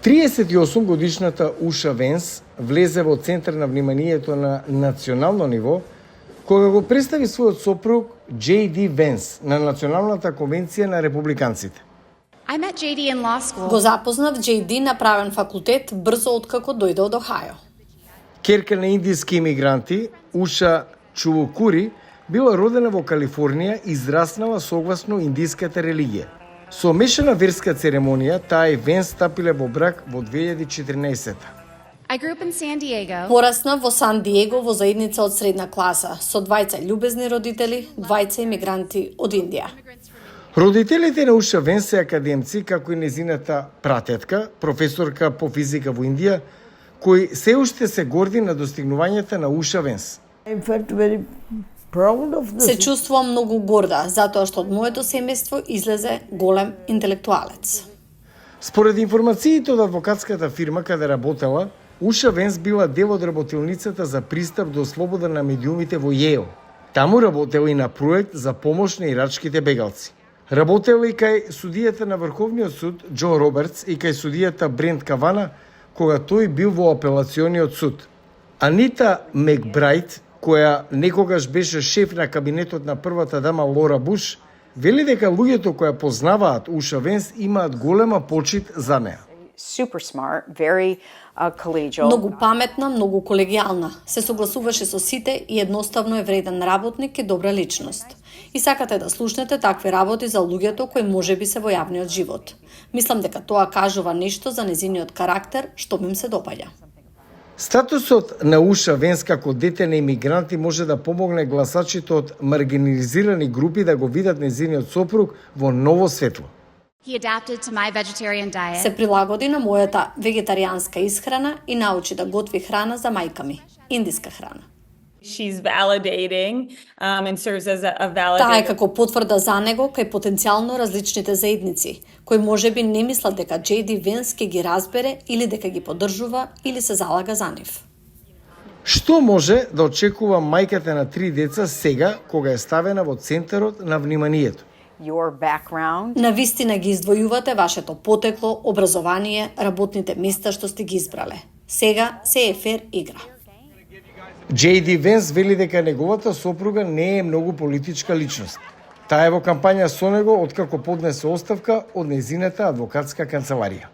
38 годишната Уша Венс влезе во центар на вниманието на национално ниво кога го представи својот сопруг J.D. Венс на Националната конвенција на републиканците. I met JD in law school. Го запознав JD на правен факултет брзо откако дојде од Охајо. Керка на индиски имигранти, Уша Чувукури, била родена во Калифорнија и израснала согласно индиската религија. Со мешана верска церемонија, таа и Венс стапиле во брак во 2014. I grew up in San Diego. Пораснав во Сан Диего во заедница од средна класа, со двајца љубезни родители, двајца имигранти од Индија. Родителите на Уша Венс се академци, како и незината пратетка, професорка по физика во Индија, кој се уште се горди на достигнувањата на Уша Венс. I felt very proud of this. Се чувствувам многу горда, затоа што од моето семејство излезе голем интелектуалец. Според информациите од адвокатската фирма каде работела, Уша Венс била дел од работилницата за пристап до слобода на медиумите во Јейл. Таму работела и на проект за помош на ирачките бегалци. Работела и кај судијата на Врховниот суд Џо Робертс и кај судијата Брент Кавана, кога тој бил во апелациониот суд. Анита Мекбрајт, која некогаш беше шеф на кабинетот на првата дама Лора Буш, вели дека луѓето кои познаваат Уша Венс имаат голема почит за неа. Super smart, very collegial. Многу паметна, многу колегијална. Се согласуваше со сите и едноставно е вреден работник и добра личност. И сакате да слушнете такви работи за луѓето кои можеби се во јавниот живот. Мислам дека тоа кажува нешто за незиниот карактер што ми се допаѓа. Статусот на Уша Венс како дете на имигранти може да помогне гласачите од маргинализирани групи да го видат незиниот сопруг во ново светло. He adapted to my vegetarian diet. Се прилагоди на мојата вегетаријанска исхрана и научи да готви храна за мајка ми, индиска храна. She's validating and serves as a Таа е validator. како потврда за него кај потенцијално различните заедници, кои можеби не мислат дека JD Венс ќе ги разбере или дека ги поддржува или се залага за нив. Што може да очекува мајката на 3 деца сега кога е ставена во центарот на вниманието? Your background. На вистина ги издвојувате вашето потекло, образование, работните места што сте ги избрале. Сега се е фер игра. J.D. Венс вели дека неговата сопруга не е многу политичка личност. Таа е во кампања со него откако поднесе оставка од незината адвокатска канцеларија.